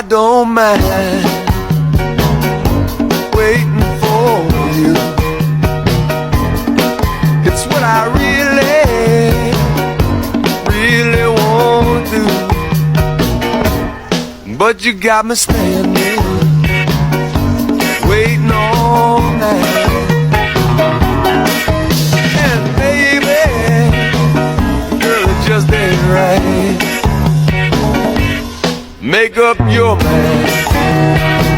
don't mind waiting for you. It's what I really want to do. But you got me standing, waiting all night. And baby, girl, it just ain't right. Make up your mind.